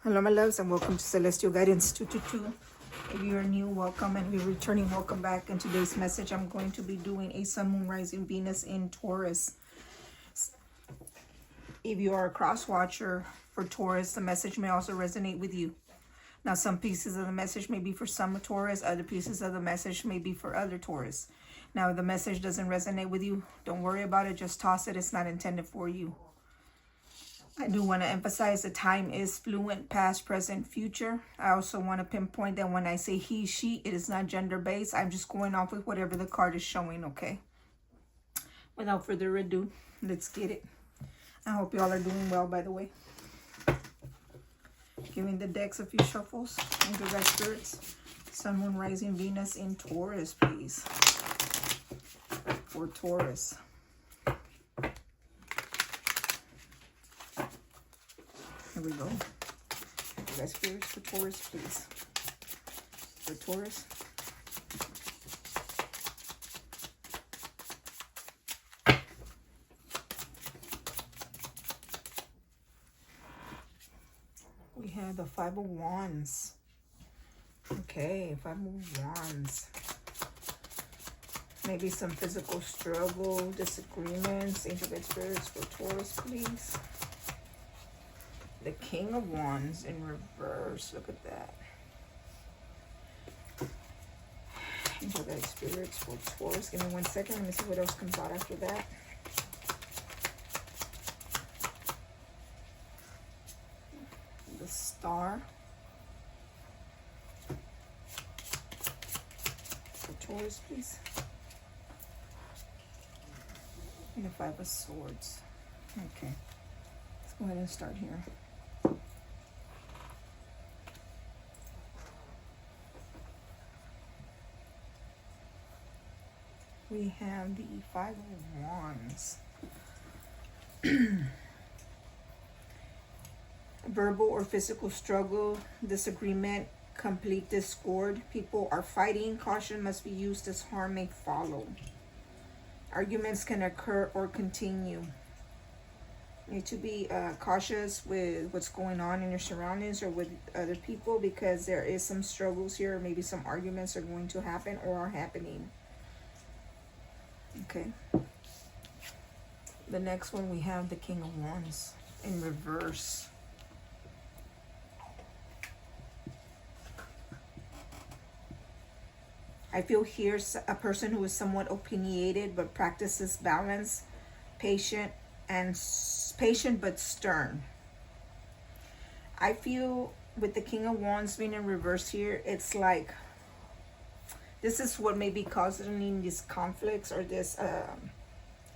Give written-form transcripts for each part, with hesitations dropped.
Hello, my loves, and welcome to Celestial Guidance 222. If you are new, welcome, and if you're returning, welcome back. In today's message, I'm going to be doing a Sun, Moon, Rising, Venus in Taurus. If you are a cross watcher for Taurus, the message may also resonate with you. Now, some pieces of the message may be for some Taurus, other pieces of the message may be for other Taurus. Now, if the message doesn't resonate with you, don't worry about it. Just toss it. It's not intended for you. I do want to emphasize the time is fluent, past, present, future. I also want to pinpoint that when I say he, she, it is not gender-based. I'm just going off with whatever the card is showing, okay? Without further ado, let's get it. I hope y'all are doing well, by the way. Giving the decks a few shuffles. Angel guide spirits. Sun, Moon, Rising, Venus in Taurus, please. For Taurus. Here we go. You guys spirits for Taurus, please. For Taurus. We have the Five of Wands. Okay, Five of Wands. Maybe some physical struggle, disagreements. Angel guide spirits for Taurus, please. The King of Wands in reverse. Look at that. Angel guide spirits for Taurus. Give me 1 second. Let me see what else comes out after that. The Star. For Taurus, please. And the Five of Swords. Okay. Let's go ahead and start here. We have the Five of Wands. Verbal or physical struggle, disagreement, complete discord. People are fighting. Caution must be used as harm may follow. Arguments can occur or continue. You need to be cautious with what's going on in your surroundings or with other people, because there is some struggles here. Maybe some arguments are going to happen or are happening. Okay. The next one, we have the King of Wands in reverse. I feel here's a person who is somewhat opinionated but practices balance, patient but stern. I feel with the King of Wands being in reverse here, it's like this is what may be causing these conflicts or this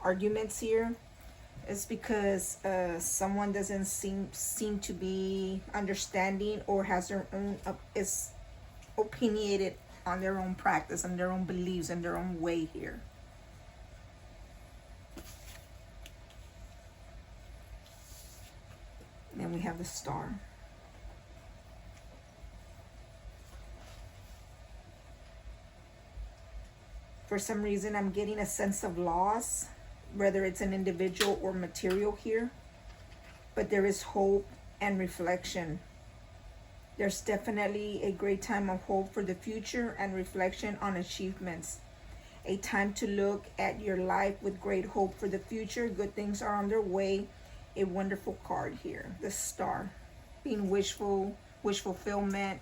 arguments here. It's because someone doesn't seem to be understanding or has their own is opinionated on their own practice and their own beliefs and their own way here. And then we have the Star. For some reason, I'm getting a sense of loss, whether it's an individual or material here. But there is hope and reflection. There's definitely a great time of hope for the future and reflection on achievements. A time to look at your life with great hope for the future. Good things are on their way. A wonderful card here. The Star. Being wishful, wish fulfillment.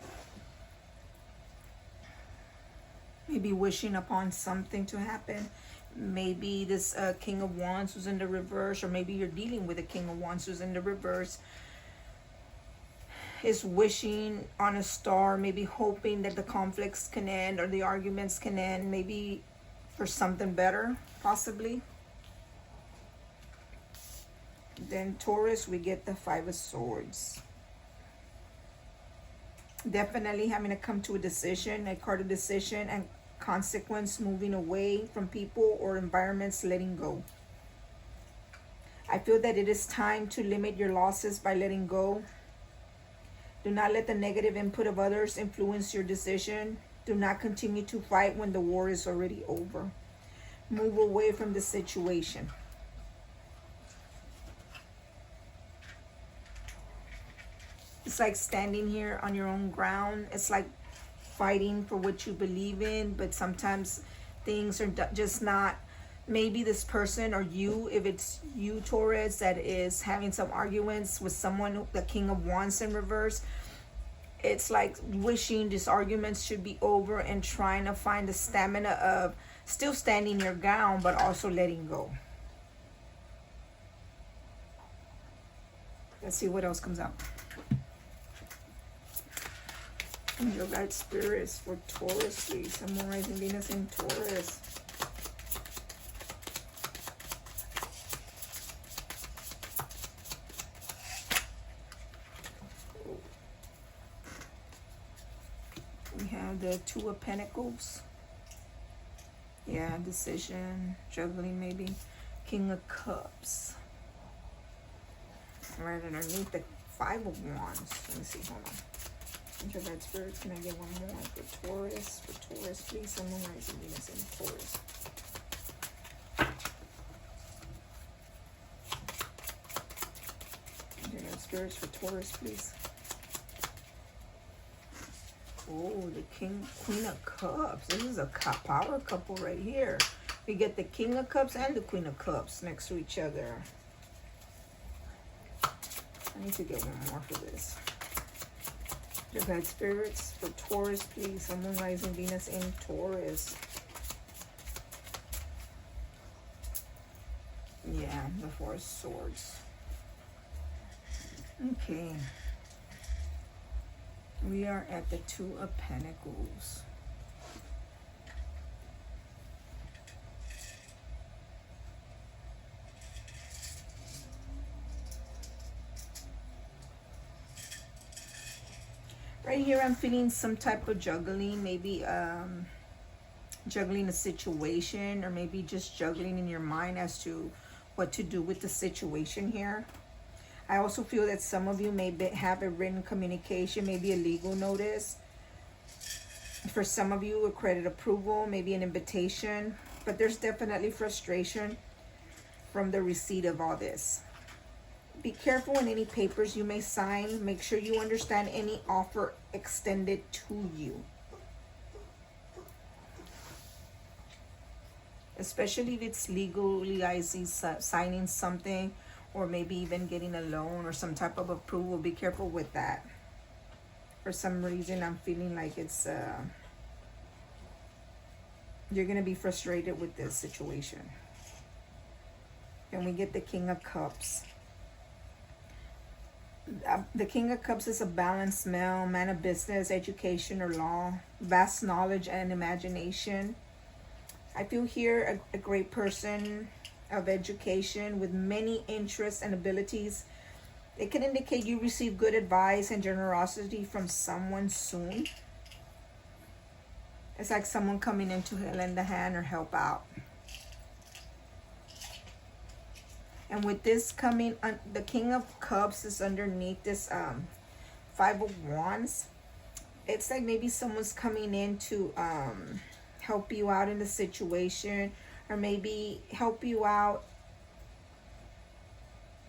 Maybe wishing upon something to happen. Maybe this King of Wands who's in the reverse, or maybe you're dealing with a King of Wands who's in the reverse, is wishing on a star, maybe hoping that the conflicts can end or the arguments can end, maybe for something better, possibly. Then Taurus, we get the Five of Swords. Definitely having to come to a decision, a card of decision and consequence, moving away from people or environments, letting go. I feel that it is time to limit your losses by letting go. Do not let the negative input of others influence your decision. Do not continue to fight when the war is already over. Move away from the situation. It's like standing here on your own ground. It's like fighting for what you believe in, but sometimes things are just not. Maybe this person, or you, if it's you, Taurus, that is having some arguments with someone, the King of Wands in reverse, it's like wishing these arguments should be over and trying to find the stamina of still standing your ground, but also letting go. Let's see what else comes out. Angel guide spirits for Taurus, please. Sun, Moon, Rising, Venus in Taurus. We have the Two of Pentacles. Yeah, decision, juggling maybe. King of Cups. Right underneath the Five of Wands. Let me see, hold on. Angel guide spirits, can I get one more for Taurus? For Taurus, please. Sun, Moon, Rising, Venus in Taurus. Angel guide spirits for Taurus, please. Oh, the Queen of Cups. This is a power couple right here. We get the King of Cups and the Queen of Cups next to each other. I need to get one more for this. Your guide spirits for Taurus, please. Sun, Moon, Rising, Venus in Taurus. Yeah, the Four of Swords. Okay. We are at the Two of Pentacles. Right here, I'm feeling some type of juggling, maybe juggling a situation, or maybe just juggling in your mind as to what to do with the situation here. I also feel that some of you may have a written communication, maybe a legal notice. For some of you, a credit approval, maybe an invitation. But there's definitely frustration from the receipt of all this. Be careful in any papers you may sign. Make sure you understand any offer extended to you. Especially if it's legalizing, signing something, or maybe even getting a loan or some type of approval. Be careful with that. For some reason, I'm feeling like it's you're going to be frustrated with this situation. And we get the King of Cups. The King of Cups is a balanced male, man of business, education, or law, vast knowledge and imagination. I feel here a great person of education with many interests and abilities. It can indicate you receive good advice and generosity from someone soon. It's like someone coming in to lend a hand or help out. And with this coming, the King of Cups is underneath this Five of Wands. It's like maybe someone's coming in to help you out in the situation, or maybe help you out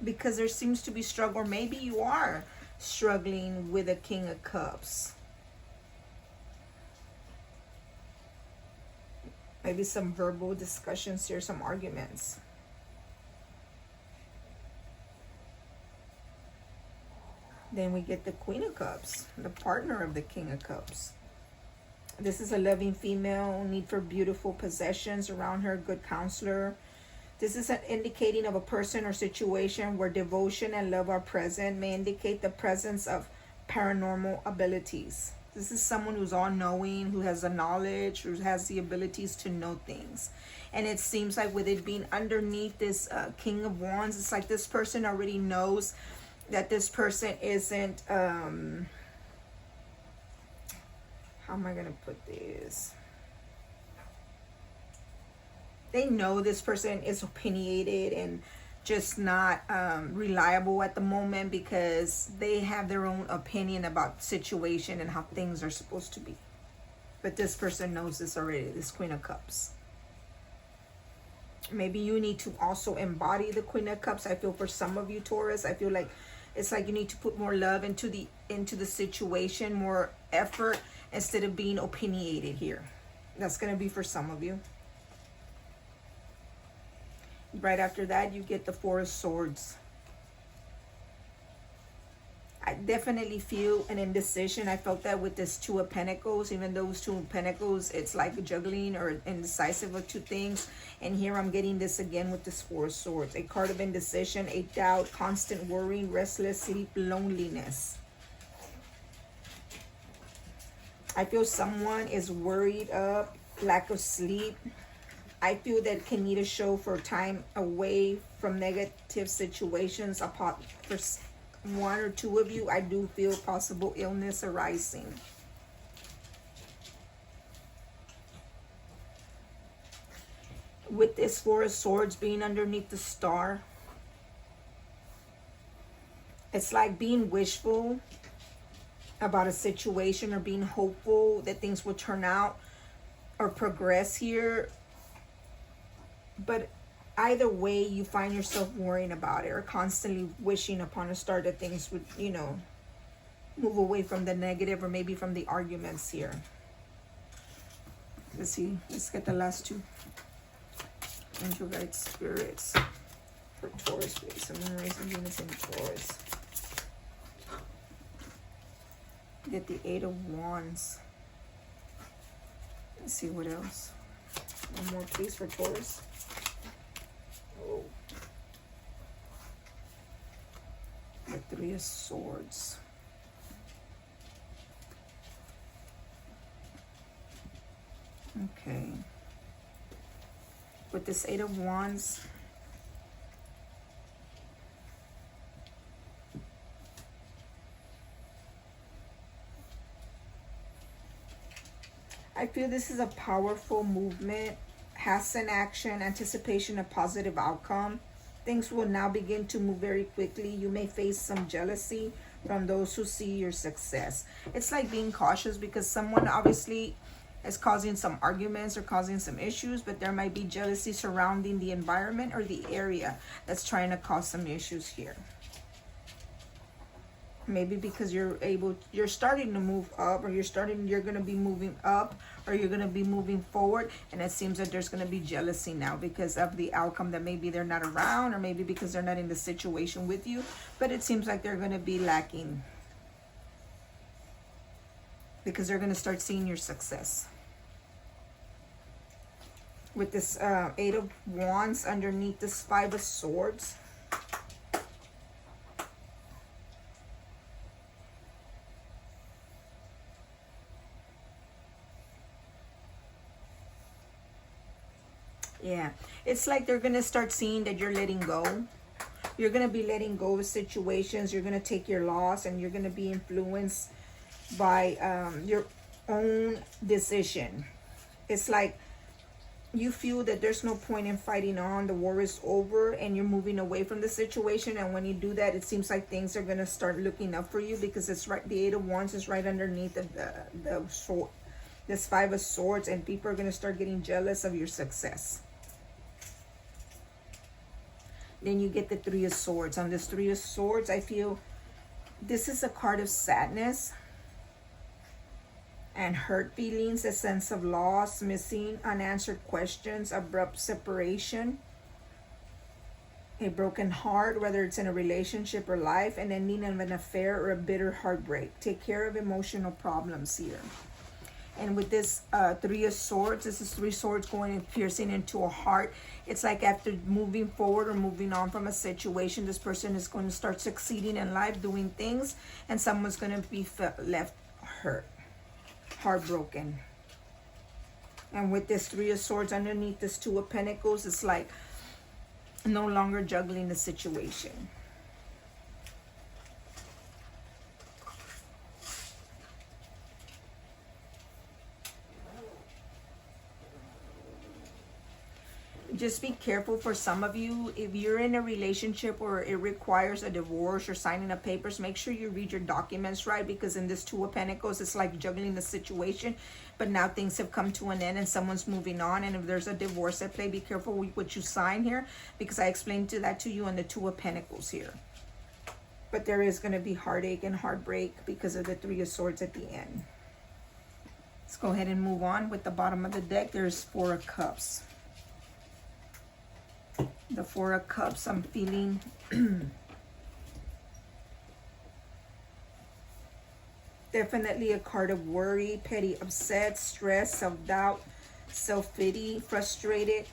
because there seems to be struggle, or maybe you are struggling with a King of Cups. Maybe some verbal discussions here, some arguments. Then we get the Queen of Cups, the partner of the King of Cups. This is a loving female, need for beautiful possessions around her, good counselor. This is an indicating of a person or situation where devotion and love are present, may indicate the presence of paranormal abilities. This is someone who's all-knowing, who has the knowledge, who has the abilities to know things. And it seems like with it being underneath this King of Wands, it's like this person already knows that this person isn't... how am I going to put this? They know this person is opinionated and just not reliable at the moment, because they have their own opinion about the situation and how things are supposed to be. But this person knows this already, this Queen of Cups. Maybe you need to also embody the Queen of Cups. I feel for some of you, Taurus, I feel like It's like you need to put more love into the situation, more effort, instead of being opinionated here. That's going to be for some of you. Right after that, you get the Four of Swords. I definitely feel an indecision. I felt that with this Two of Pentacles. Even those Two of Pentacles, it's like juggling or indecisive of two things. And here I'm getting this again with this Four of Swords. A card of indecision, a doubt, constant worry, restless sleep, loneliness. I feel someone is worried up, lack of sleep. I feel that can need a show for time away from negative situations. For one or two of you, I do feel possible illness arising. With this Four of Swords being underneath the star, it's like being wishful about a situation or being hopeful that things will turn out or progress here. But either way, you find yourself worrying about it or constantly wishing upon a star that things would, you know, move away from the negative or maybe from the arguments here. Let's see. Let's get the last two. Angel guide spirits for Taurus, please. I'm going to raise the units in Taurus. Get the Eight of Wands. Let's see what else. One more, please, for Taurus. Oh. The Three of Swords. Okay. With this Eight of Wands, I feel this is a powerful movement, hasten action, anticipation of positive outcome. Things will now begin to move very quickly. You may face some jealousy from those who see your success. It's like being cautious because someone obviously is causing some arguments or causing some issues, but there might be jealousy surrounding the environment or the area that's trying to cause some issues here. Maybe because you're starting to move up, or you're going to be moving up, or you're going to be moving forward, and it seems that there's going to be jealousy now because of the outcome, that maybe they're not around, or maybe because they're not in the situation with you, but it seems like they're going to be lacking because they're going to start seeing your success. With this Eight of Wands underneath this Five of Swords, yeah, it's like they're going to start seeing that you're letting go. You're going to be letting go of situations. You're going to take your loss, and you're going to be influenced by your own decision. It's like you feel that there's no point in fighting on. The war is over, and you're moving away from the situation. And when you do that, it seems like things are going to start looking up for you, because it's right. The Eight of Wands is right underneath the sword, this Five of Swords, and people are going to start getting jealous of your success. Then you get the Three of Swords. On this Three of Swords, I feel this is a card of sadness and hurt feelings, a sense of loss, missing, unanswered questions, abrupt separation, a broken heart, whether it's in a relationship or life, an ending of an affair, or a bitter heartbreak. Take care of emotional problems here. And with this Three of Swords, this is three swords going and piercing into a heart. It's like after moving forward or moving on from a situation, this person is going to start succeeding in life, doing things, and someone's going to be left hurt, heartbroken. And with this Three of Swords underneath this Two of Pentacles, it's like no longer juggling the situation. Just be careful for some of you. If you're in a relationship or it requires a divorce or signing of papers, make sure you read your documents right, because in this Two of Pentacles, it's like juggling the situation, but now things have come to an end and someone's moving on. And if there's a divorce at play, be careful with what you sign here, because I explained that to you on the Two of Pentacles here. But there is going to be heartache and heartbreak because of the Three of Swords at the end. Let's go ahead and move on with the bottom of the deck. There's Four of Cups. The Four of Cups, I'm feeling definitely a card of worry, petty upset, stress, self-doubt, self-pity, frustrated.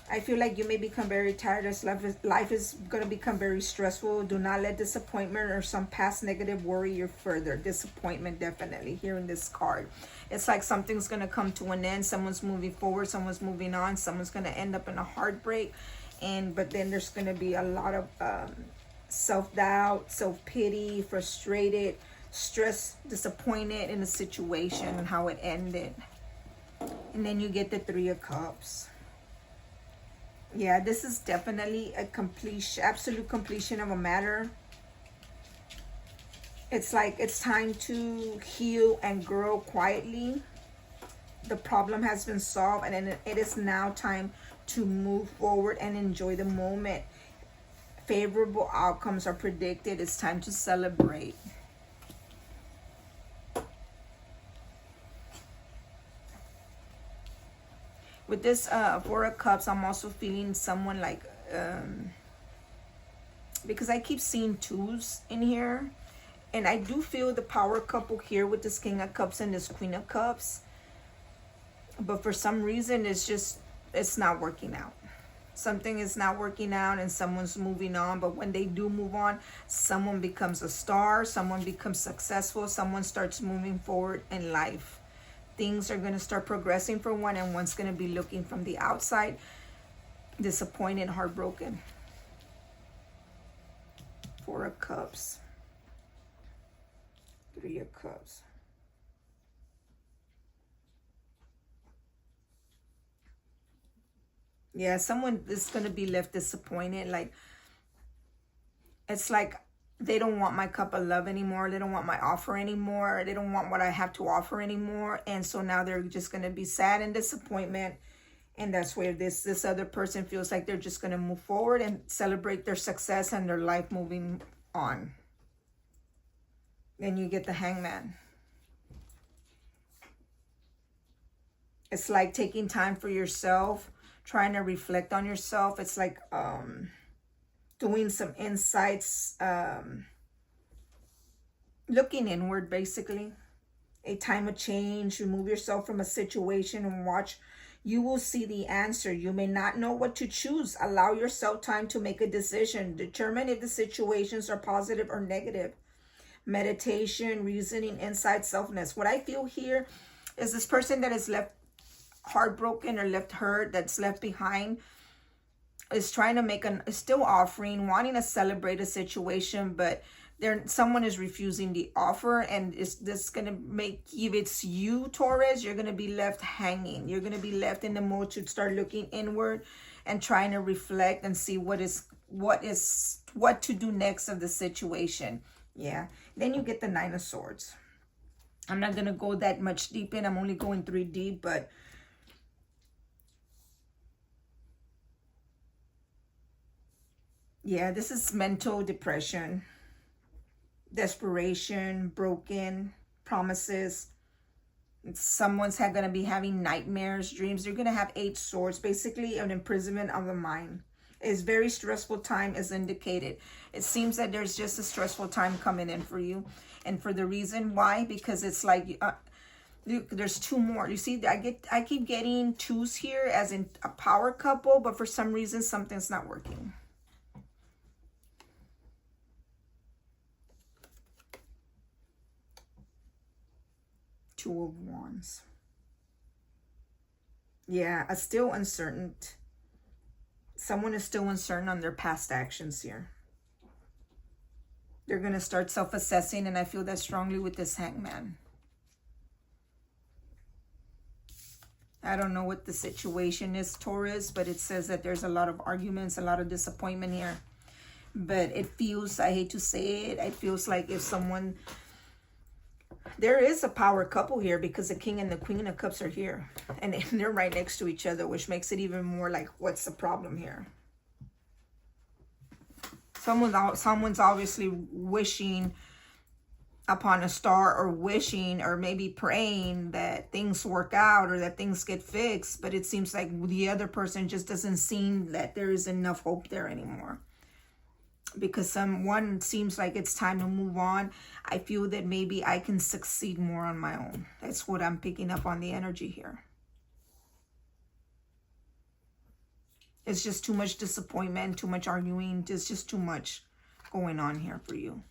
I feel like you may become very tired as life is going to become very stressful. Do not let disappointment or some past negative worry you further. Disappointment, definitely, here in this card. It's like something's going to come to an end. Someone's moving forward. Someone's moving on. Someone's going to end up in a heartbreak. But then there's going to be a lot of self-doubt, self-pity, frustrated, stress, disappointed in the situation and how it ended. And then you get the Three of Cups. Yeah, this is definitely a completion, absolute completion of a matter. It's like it's time to heal and grow quietly. The problem has been solved, and then it is now time to move forward and enjoy the moment. Favorable outcomes are predicted. It's time to celebrate. With this Four of Cups, I'm also feeling someone like, because I keep seeing twos in here. And I do feel the power couple here with this King of Cups and this Queen of Cups. But for some reason, it's not working out. Something is not working out and someone's moving on. But when they do move on, someone becomes a star. Someone becomes successful. Someone starts moving forward in life. Things are going to start progressing for one, and one's going to be looking from the outside, disappointed, heartbroken. Four of Cups. Three of Cups. Yeah, someone is going to be left disappointed. Like, it's like they don't want my cup of love anymore. They don't want my offer anymore. They don't want what I have to offer anymore. And so now they're just going to be sad and disappointment. And that's where this other person feels like they're just going to move forward and celebrate their success and their life moving on. Then you get the Hangman. It's like taking time for yourself, trying to reflect on yourself. It's like doing some insights, looking inward, basically. A time of change. Remove yourself from a situation and watch. You will see the answer. You may not know what to choose. Allow yourself time to make a decision. Determine if the situations are positive or negative. Meditation, reasoning, insight, selfness. What I feel here is this person that is left heartbroken or left hurt, that's left behind, is trying to make is still offering, wanting to celebrate a situation, but someone is refusing the offer, and is this going to make, if it's you, Taurus, you're going to be left hanging. You're going to be left in the mode to start looking inward and trying to reflect and see what to do next of the situation. Yeah. Then you get the Nine of Swords. I'm not going to go that much deep in. I'm only going 3 deep, but yeah, this is mental depression, desperation, broken promises. Someone's going to be having nightmares, dreams. They're going to have 8 swords, basically an imprisonment of the mind. It's very stressful time as indicated. It seems that there's just a stressful time coming in for you. And for the reason why, because it's like there's 2 more. You see, I keep getting 2s here as in a power couple, but for some reason something's not working. Two of Wands. Yeah, still uncertain. Someone is still uncertain on their past actions here. They're going to start self-assessing, and I feel that strongly with this Hangman. I don't know what the situation is, Taurus, but it says that there's a lot of arguments, a lot of disappointment here. But it feels, I hate to say it, it feels like if someone... There is a power couple here because the King and the Queen of Cups are here. And they're right next to each other, which makes it even more like, what's the problem here? Someone's obviously wishing upon a star, or wishing, or maybe praying that things work out or that things get fixed, but it seems like the other person just doesn't seem that there is enough hope there anymore, because someone seems like it's time to move on. I feel that maybe I can succeed more on my own. That's what I'm picking up on the energy here. It's just too much disappointment, too much arguing. There's just too much going on here for you.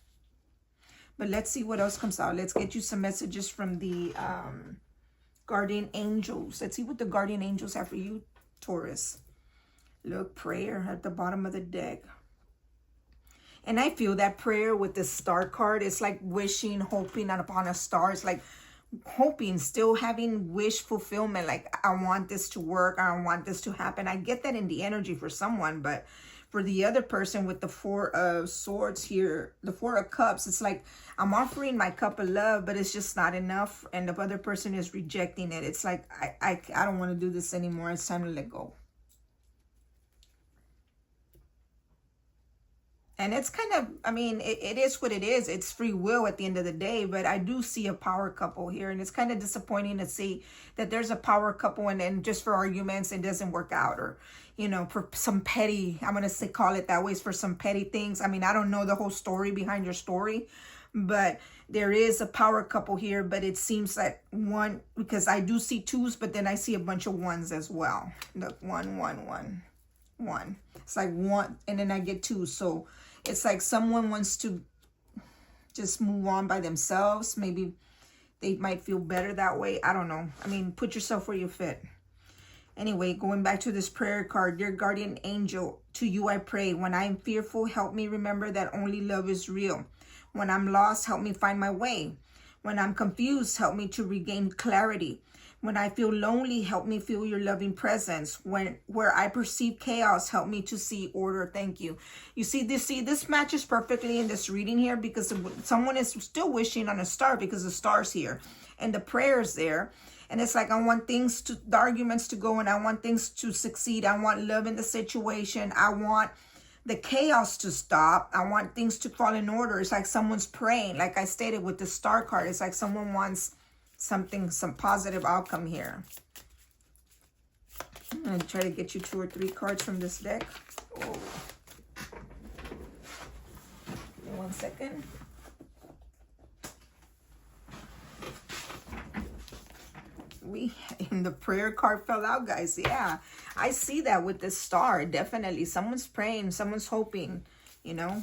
But let's see what else comes out. Let's get you some messages from the guardian angels. Let's see what the guardian angels have for you, Taurus. Look, prayer at the bottom of the deck. And I feel that prayer with the star card, it's like wishing, hoping upon a star. It's like hoping, still having wish fulfillment. Like, I want this to work. I want this to happen. I get that in the energy for someone, but for the other person with the Four of Swords here, the Four of Cups, it's like I'm offering my cup of love, but it's just not enough. And the other person is rejecting it. It's like, I don't want to do this anymore. It's time to let go. And it's kind of, I mean, it is what it is. It's free will at the end of the day. But I do see a power couple here. And it's kind of disappointing to see that there's a power couple and then just for arguments, it doesn't work out. Or, you know, for some petty, I'm going to call it that way, for some petty things. I mean, I don't know the whole story behind your story. But there is a power couple here. But it seems like one, because I do see twos, but then I see a bunch of ones as well. Look, 1, 1, 1, 1. It's like one, and then I get two. So it's like someone wants to just move on by themselves. Maybe they might feel better that way. I don't know. I mean, put yourself where you fit. Anyway, going back to this prayer card. Dear guardian angel, to you I pray. When I am fearful, help me remember that only love is real. When I'm lost, help me find my way. When I'm confused, help me to regain clarity. When I feel lonely, help me feel your loving presence. Where I perceive chaos, help me to see order. Thank you. You see, this matches perfectly in this reading here, because someone is still wishing on a star because the star's here and the prayer's there. And it's like, I want the arguments to go, and I want things to succeed. I want love in the situation. I want the chaos to stop. I want things to fall in order. It's like someone's praying. Like I stated with the star card, it's like someone wants something, some positive outcome here. I'm going to try to get you 2 or 3 cards from this deck. Oh. Give me 1 second. The prayer card fell out, guys. Yeah, I see that with the star. Definitely someone's praying, someone's hoping, you know.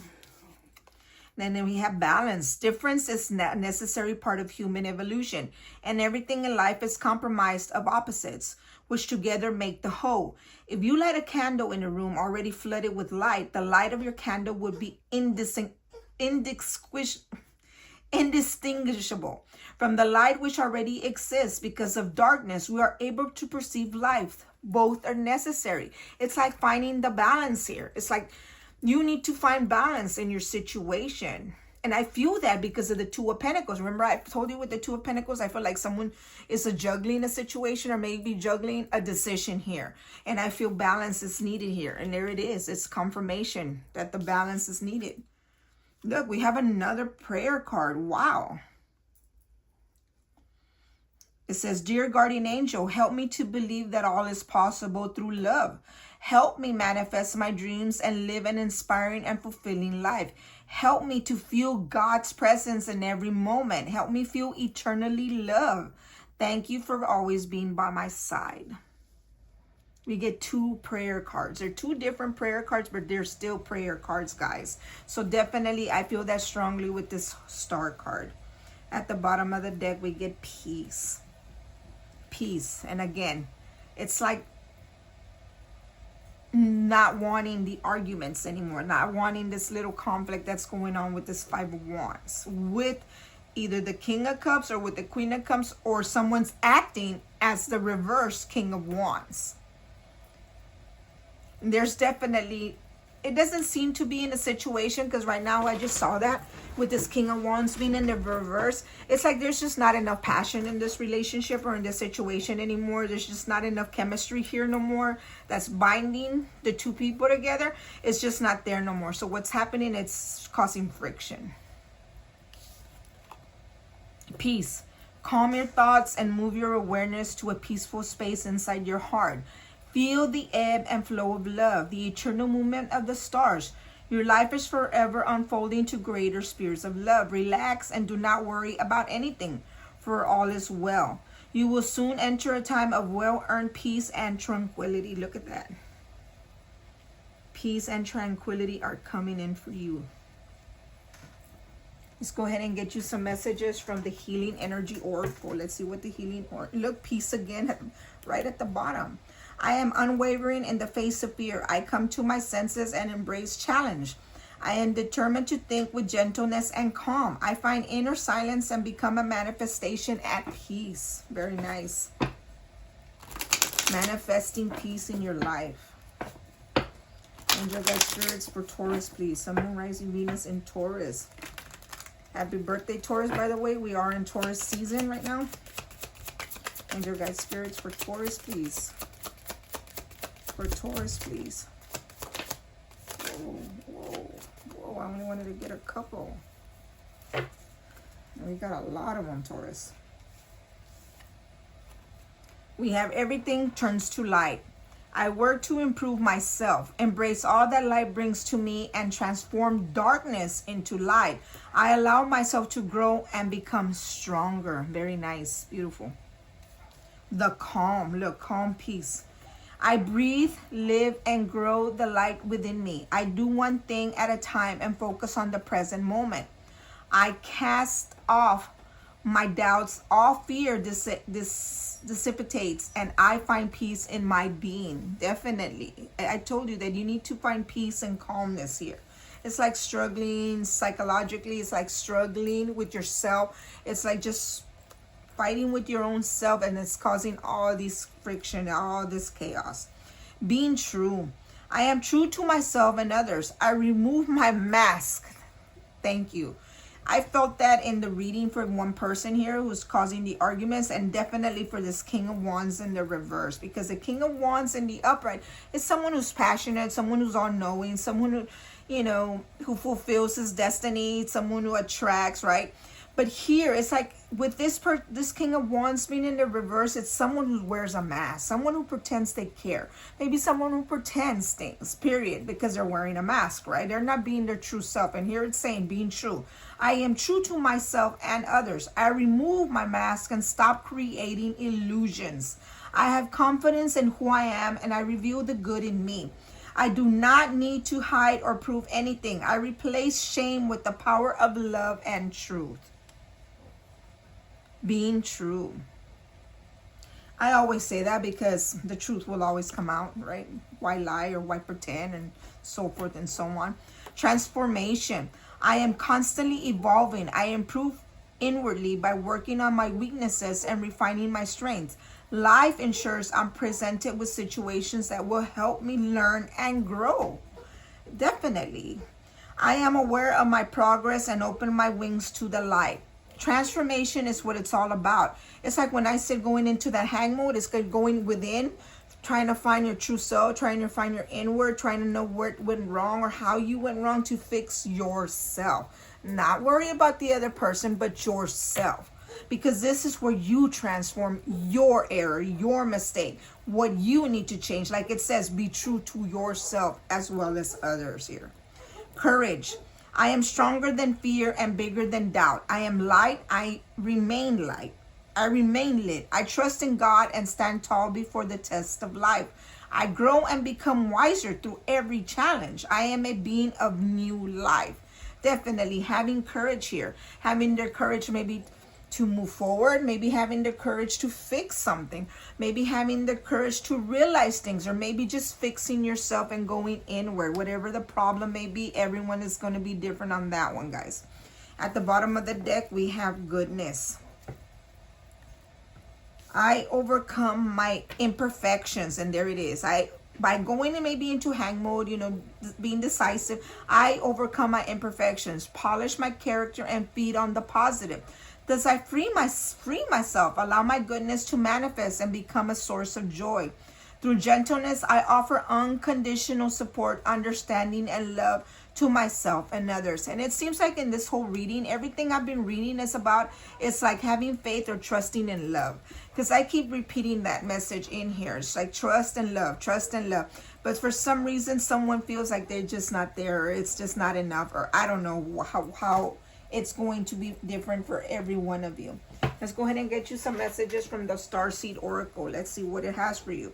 And then we have balance. Difference is a necessary part of human evolution, and everything in life is comprised of opposites, which together make the whole. If you light a candle in a room already flooded with light, the light of your candle would be indistinguishable from the light which already exists. Because of darkness, we are able to perceive life. Both are necessary. It's like finding the balance here. It's like you need to find balance in your situation. And I feel that because of the Two of Pentacles. Remember, I told you with the Two of Pentacles, I feel like someone is juggling a situation, or maybe juggling a decision here. And I feel balance is needed here. And there it is. It's confirmation that the balance is needed. Look, we have another prayer card. Wow. It says, Dear guardian angel, help me to believe that all is possible through love. Help me manifest my dreams and live an inspiring and fulfilling life. Help me to feel God's presence in every moment. Help me feel eternally loved. Thank you for always being by my side. We get 2 prayer cards. They're 2 different prayer cards, but they're still prayer cards, guys. So definitely, I feel that strongly with this star card. At the bottom of the deck, we get peace. Peace. And again, it's like not wanting the arguments anymore, not wanting this little conflict that's going on with this 5 of Wands, with either the King of Cups or with the Queen of Cups, or someone's acting as the reverse King of Wands. There's definitely it doesn't seem to be in a situation, because right now I just saw that with this King of Wands being in the reverse. It's like there's just not enough passion in this relationship or in this situation anymore. There's just not enough chemistry here no more that's binding the two people together. It's just not there no more. So what's happening, it's causing friction. Peace. Calm your thoughts and move your awareness to a peaceful space inside your heart. Feel the ebb and flow of love, the eternal movement of the stars. Your life is forever unfolding to greater spheres of love. Relax and do not worry about anything, for all is well. You will soon enter a time of well-earned peace and tranquility. Look at that. Peace and tranquility are coming in for you. Let's go ahead and get you some messages from the Healing Energy Oracle. Let's see what the Healing Oracle... Look, peace again, right at the bottom. I am unwavering in the face of fear. I come to my senses and embrace challenge. I am determined to think with gentleness and calm. I find inner silence and become a manifestation at peace. Very nice. Manifesting peace in your life. Angel guide spirits for Taurus, please. Sun, Moon, Rising, Venus in Taurus. Happy birthday, Taurus, by the way. We are in Taurus season right now. Angel guide spirits for Taurus, please. For Taurus, please. Whoa, whoa, whoa. I only wanted to get a couple. And we got a lot of them, Taurus. We have everything turns to light. I work to improve myself, embrace all that light brings to me, and transform darkness into light. I allow myself to grow and become stronger. Very nice. Beautiful. The calm. Look, calm, peace. I breathe, live, and grow the light within me. I do one thing at a time and focus on the present moment. I cast off my doubts. All fear dissipates, and I find peace in my being. Definitely. I told you that you need to find peace and calmness here. It's like struggling psychologically. It's like struggling with yourself. It's like just fighting with your own self, and it's causing all this friction, all this chaos. Being true. I am true to myself and others. I remove my mask. Thank you. I felt that in the reading for one person here who's causing the arguments, and definitely for this King of Wands in the reverse, because the King of Wands in the upright is someone who's passionate, someone who's all-knowing, someone who, you know, who fulfills his destiny, someone who attracts, right? But here, it's like with this King of Wands being in the reverse, it's someone who wears a mask, someone who pretends they care. Maybe someone who pretends things, period, because they're wearing a mask, right? They're not being their true self. And here it's saying, being true. I am true to myself and others. I remove my mask and stop creating illusions. I have confidence in who I am, and I reveal the good in me. I do not need to hide or prove anything. I replace shame with the power of love and truth. Being true. I always say that because the truth will always come out, right? Why lie or why pretend, and so forth and so on. Transformation. I am constantly evolving. I improve inwardly by working on my weaknesses and refining my strengths. Life ensures I'm presented with situations that will help me learn and grow. Definitely. I am aware of my progress and open my wings to the light. Transformation is what it's all about. It's like when I said going into that hang mode, it's going within, trying to find your true self, trying to find your inward, trying to know where it went wrong or how you went wrong to fix yourself. Not worry about the other person, but yourself. Because this is where you transform your error, your mistake, what you need to change. Like it says, be true to yourself as well as others here. Courage. I am stronger than fear and bigger than doubt. I am light. I remain light. I remain lit. I trust in God and stand tall before the test of life. I grow and become wiser through every challenge. I am a being of new life. Definitely having courage here. Having the courage maybe to move forward, maybe having the courage to fix something, maybe having the courage to realize things, or maybe just fixing yourself and going inward. Whatever the problem may be, everyone is going to be different on that one, guys. At the bottom of the deck, we have goodness. I overcome my imperfections, and there it is. I by going and maybe into hang mode, you know, being decisive, I overcome my imperfections, polish my character, and feed on the positive. Thus I free myself, allow my goodness to manifest and become a source of joy. Through gentleness, I offer unconditional support, understanding, and love to myself and others. And it seems like in this whole reading, everything I've been reading is about, it's like having faith or trusting in love. Because I keep repeating that message in here. It's like trust and love, trust and love. But for some reason, someone feels like they're just not there, or it's just not enough, or I don't know how it's going to be different for every one of you. Let's go ahead and get you some messages from the Starseed Oracle. Let's see what it has for you.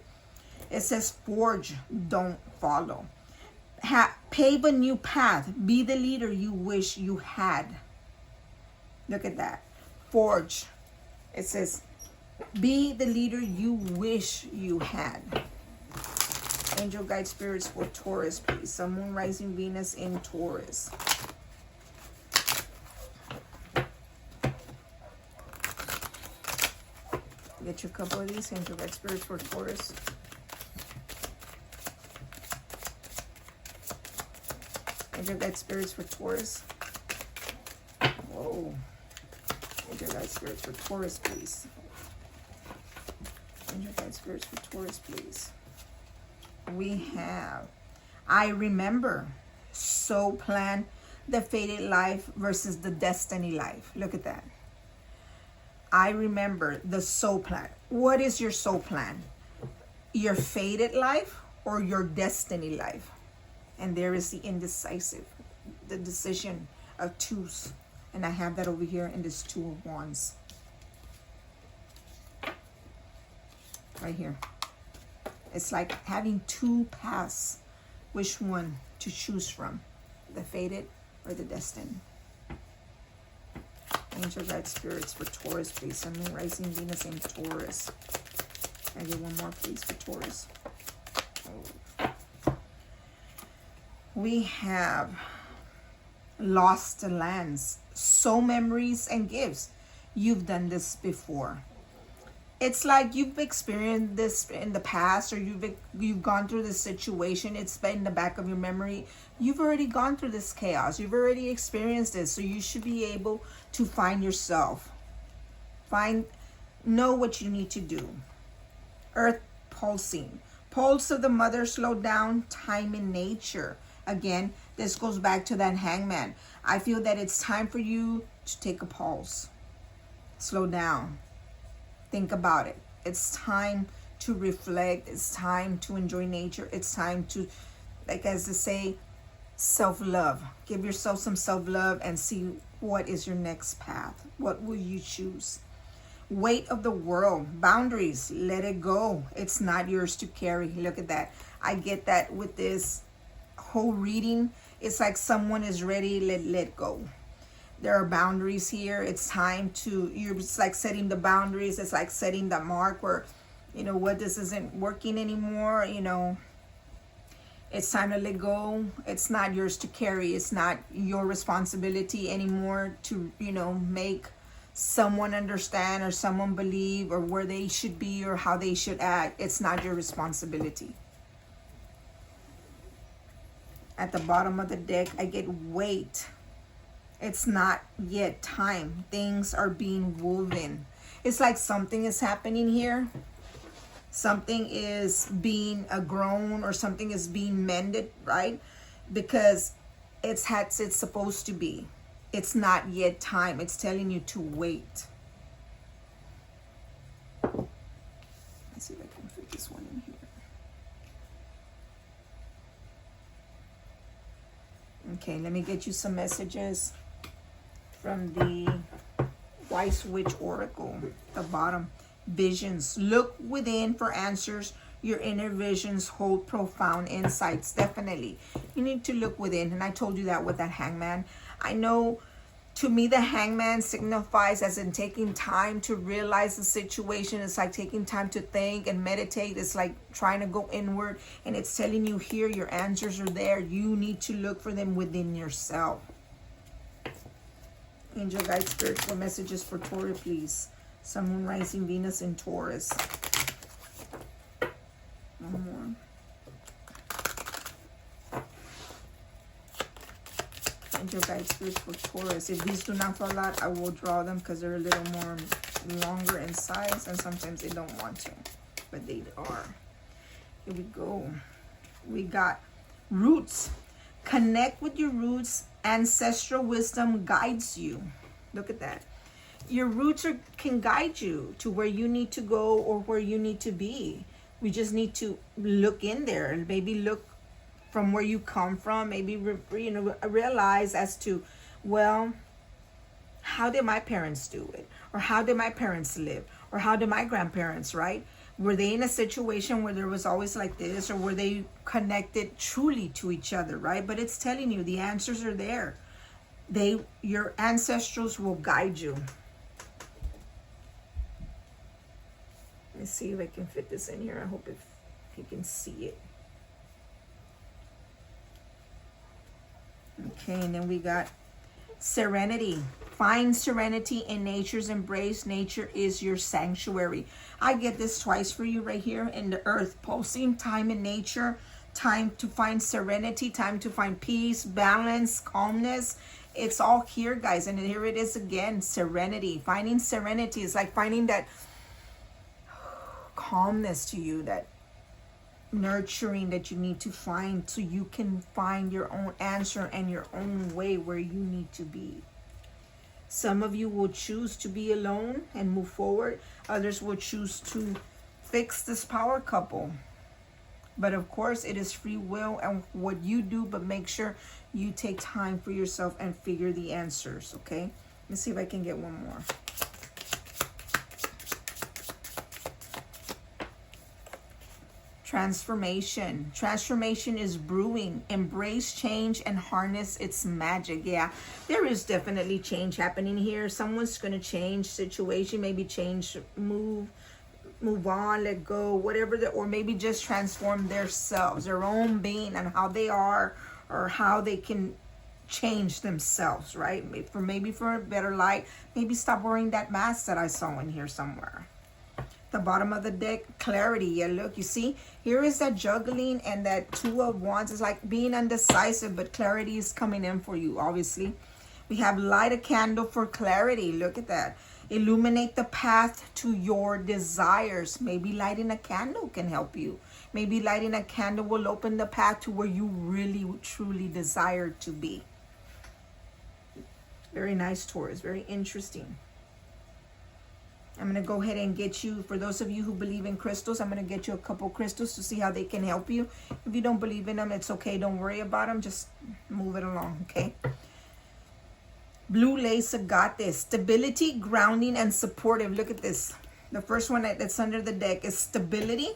It says, forge, don't follow. Pave a new path. Be the leader you wish you had. Look at that. Forge. It says, be the leader you wish you had. Angel guide spirits for Taurus, please. Sun, Moon, Rising, Venus in Taurus. Get you a couple of these. Angel guide spirits for Taurus. Angel guide spirits for Taurus. Whoa. Angel guide spirits for Taurus, please. Angel guide spirits for Taurus, please. We have, I remember, so plan the fated life versus the destiny life. Look at that. I remember the soul plan. What is your soul plan? Your fated life or your destiny life? And there is the indecisive, the decision of twos. And I have that over here in this Two of Wands. Right here. It's like having two paths. Which one to choose from? The fated or the destined? Angel guide spirits for Taurus, please. Sun, Moon, Rising, Venus in Taurus. Can I get one more, please, for Taurus? Oh. We have lost lands, soul memories and gifts. You've done this before. It's like you've experienced this in the past, or you've gone through this situation. It's been in the back of your memory. You've already gone through this chaos. You've already experienced this. So you should be able to find yourself. Know what you need to do. Earth pulsing. Pulse of the mother, slow down, time in nature. Again, this goes back to that hangman. I feel that it's time for you to take a pulse. Slow down. Think about it. It's time to reflect. It's time to enjoy nature. It's time to, like as they say, self-love. Give yourself some self-love and see what is your next path. What will you choose? Weight of the world. Boundaries. Let it go. It's not yours to carry. Look at that. I get that with this whole reading. It's like someone is ready. Let go. There are boundaries here. It's time to, it's like setting the boundaries. It's like setting the mark where, you know what, this isn't working anymore. You know, it's time to let go. It's not yours to carry. It's not your responsibility anymore to, you know, make someone understand or someone believe or where they should be or how they should act. It's not your responsibility. At the bottom of the deck, I get weight. It's not yet time. Things are being woven. It's like something is happening here. Something is being grown or something is being mended, right? Because it's supposed to be. It's not yet time. It's telling you to wait. Let's see if I can fit this one in here. Okay, let me get you some messages from the Wise Witch Oracle. The bottom. Visions. Look within for answers. Your inner visions hold profound insights. Definitely. You need to look within. And I told you that with that hangman. I know, to me, the hangman signifies as in taking time to realize the situation. It's like taking time to think and meditate. It's like trying to go inward. And it's telling you here your answers are there. You need to look for them within yourself. Angel guide spiritual messages for Taurus, please. Sun, Moon, Rising, Venus in Taurus. One more. Angel guide spirits for Taurus. If these do not fall out, I will draw them because they're a little more longer in size, and sometimes they don't want to, but they are. Here we go. We got roots. Connect with your roots. Ancestral wisdom guides you. Look at that. Your roots can guide you to where you need to go or where you need to be. We just need to look in there and maybe look from where you come from. Maybe realize as to, well, how did my parents do it? Or how did my parents live? Or how did my grandparents, right? Were they in a situation where there was always like this, or were they connected truly to each other, right? But it's telling you the answers are there. Your ancestrals will guide you. Let me see if I can fit this in here. I hope if you can see it. Okay, and then we got serenity. Find serenity in nature's embrace. Nature is your sanctuary. I get this twice for you right here in the earth pulsing. Time in nature, time to find serenity, time to find peace, balance, calmness. It's all here, guys. And here it is again, serenity. Finding serenity is like finding that calmness to you, that nurturing that you need to find so you can find your own answer and your own way where you need to be. Some of you will choose to be alone and move forward. Others will choose to fix this power couple. But of course, it is free will and what you do, but make sure you take time for yourself and figure the answers, okay? Let's see if I can get one more. Transformation. Transformation is brewing. Embrace change and harness its magic. Yeah, there is definitely change happening here. Someone's going to change situation, maybe change, move on, let go, whatever, or maybe just transform themselves, their own being and how they are, or how they can change themselves, right? Maybe for a better light. Maybe stop wearing that mask that I saw in here somewhere. The bottom of the deck, clarity. Yeah, look, you see, here is that juggling and that Two of Wands. It's like being undecisive, but clarity is coming in for you, obviously. We have light a candle for clarity. Look at that. Illuminate the path to your desires. Maybe lighting a candle can help you. Maybe lighting a candle will open the path to where you really, truly desire to be. Very nice, Taurus. Very interesting. I'm going to go ahead and get you, for those of you who believe in crystals, I'm going to get you a couple crystals to see how they can help you. If you don't believe in them, it's okay. Don't worry about them. Just move it along, okay? Blue lace agate. Stability, grounding, and supportive. Look at this. The first one that's under the deck is stability,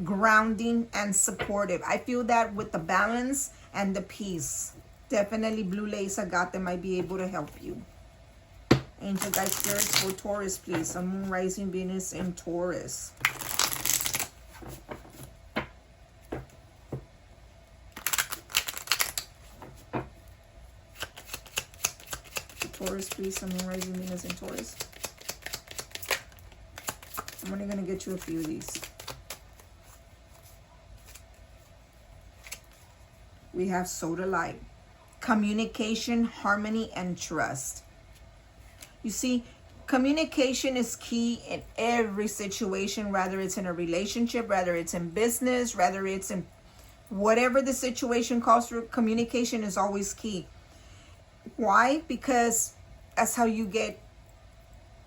grounding, and supportive. I feel that with the balance and the peace. Definitely blue lace agate might be able to help you. Angel guide spirits for Taurus, please. Sun, Moon, Rising, Venus in Taurus. Taurus, please. Sun, Moon, Rising, Venus in Taurus. I'm only going to get you a few of these. We have soda light. Communication, harmony, and trust. You see, communication is key in every situation, whether it's in a relationship, whether it's in business, whether it's in whatever the situation calls for. Communication is always key. Why? Because that's how you get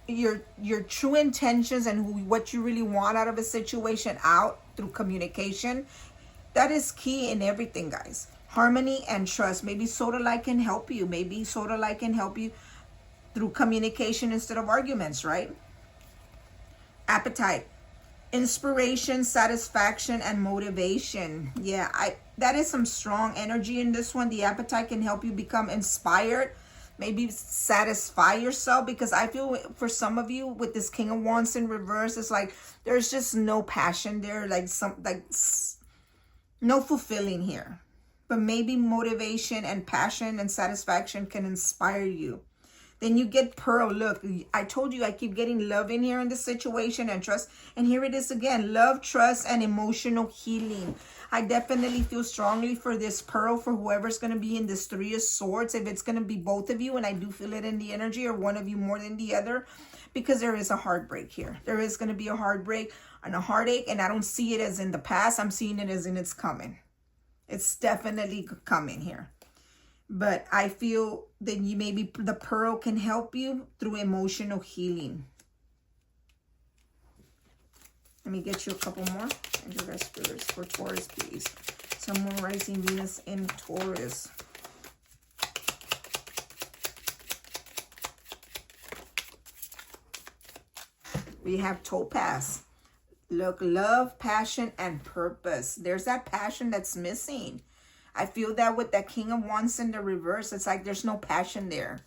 your true intentions and what you really want out of a situation out through communication. That is key in everything, guys. Harmony and trust. Maybe soda light can help you. Maybe soda light can help you through communication instead of arguments, right? Appetite, inspiration, satisfaction, and motivation. Yeah, that is some strong energy in this one. The appetite can help you become inspired, maybe satisfy yourself, because I feel for some of you with this King of Wands in reverse, it's like there's just no passion there, like no fulfilling here. But maybe motivation and passion and satisfaction can inspire you. Then you get Pearl. Look, I told you I keep getting love in here in this situation and trust. And here it is again. Love, trust, and emotional healing. I definitely feel strongly for this Pearl, for whoever's going to be in this Three of Swords. If it's going to be both of you, and I do feel it in the energy, or one of you more than the other, because there is a heartbreak here. There is going to be a heartbreak and a heartache, and I don't see it as in the past. I'm seeing it as in it's coming. It's definitely coming here. But I feel that you maybe the Pearl can help you through emotional healing. Let me get you a couple more. And your guys' spirits for Taurus, please. Sun, Moon, Rising, Venus in Taurus. We have Topaz. Look, love, passion, and purpose. There's that passion that's missing. I feel that with that King of Wands in the reverse, it's like there's no passion there.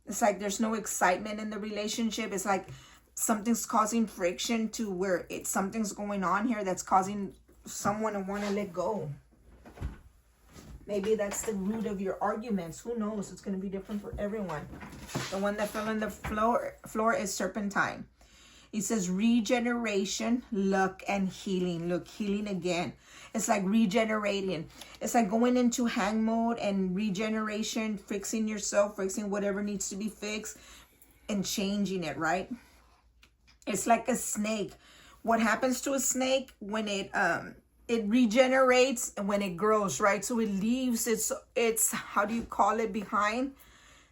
It's like there's no excitement in the relationship. It's like something's causing friction to where something's going on here that's causing someone to want to let go. Maybe that's the root of your arguments. Who knows? It's going to be different for everyone. The one that fell on the floor is Serpentine. It says regeneration, luck, and healing. Look, healing again. It's like regenerating. It's like going into hang mode and regeneration, fixing yourself, fixing whatever needs to be fixed, and changing it, right? It's like a snake. What happens to a snake when it regenerates and when it grows, right? So it leaves its how do you call it, behind,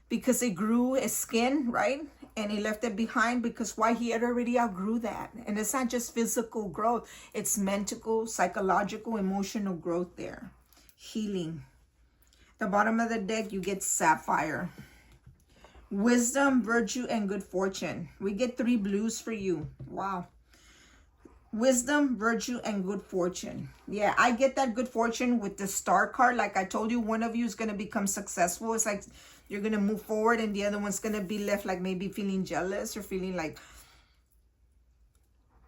because it grew its skin, right? And he left it behind because why? He had already outgrew that. And it's not just physical growth. It's mental, psychological, emotional growth there. Healing. The bottom of the deck, you get Sapphire. Wisdom, virtue, and good fortune. We get 3 blues for you. Wow. Wisdom, virtue, and good fortune. Yeah, I get that good fortune with the Star card. Like I told you, one of you is going to become successful. It's like you're going to move forward and the other one's going to be left like maybe feeling jealous or feeling like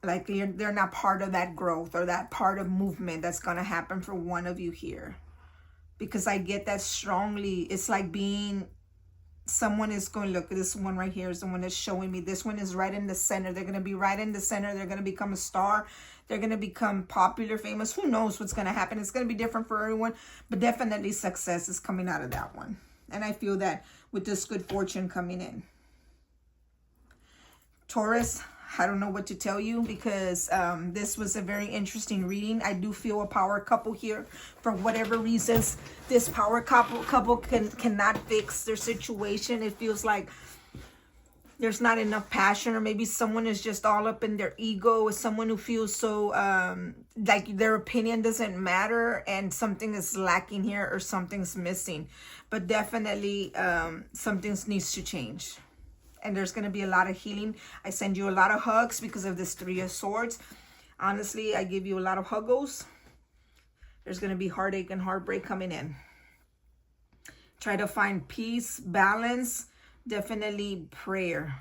they're not part of that growth or that part of movement that's going to happen for one of you here. Because I get that strongly. It's like being... Someone is going, look, this one right here is the one that's showing me. This one is right in the center. They're going to be right in the center. They're going to become a star. They're going to become popular, famous. Who knows what's going to happen? It's going to be different for everyone. But definitely success is coming out of that one. And I feel that with this good fortune coming in. Taurus, I don't know what to tell you because this was a very interesting reading. I do feel a power couple here. For whatever reasons, this power couple cannot fix their situation. It feels like there's not enough passion, or maybe someone is just all up in their ego. Is someone who feels so like their opinion doesn't matter and something is lacking here or something's missing. But definitely something needs to change. And there's going to be a lot of healing. I send you a lot of hugs because of this 3 of Swords. Honestly, I give you a lot of huggos. There's going to be heartache and heartbreak coming in. Try to find peace, balance, definitely prayer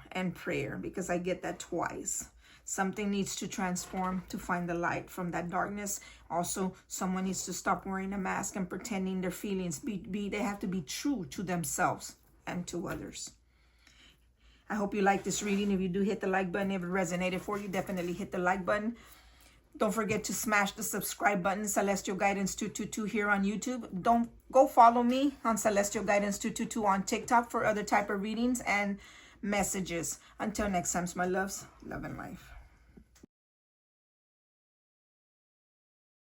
because I get that twice. Something needs to transform to find the light from that darkness. Also, someone needs to stop wearing a mask and pretending their feelings. They have to be true to themselves and to others. I hope you like this reading. If you do, hit the like button. If it resonated for you, definitely hit the like button. Don't forget to smash the subscribe button. Celestial Guidance 222 here on YouTube. Don't go follow me on Celestial Guidance 222 on TikTok for other type of readings and messages. Until next time, my loves, love and life.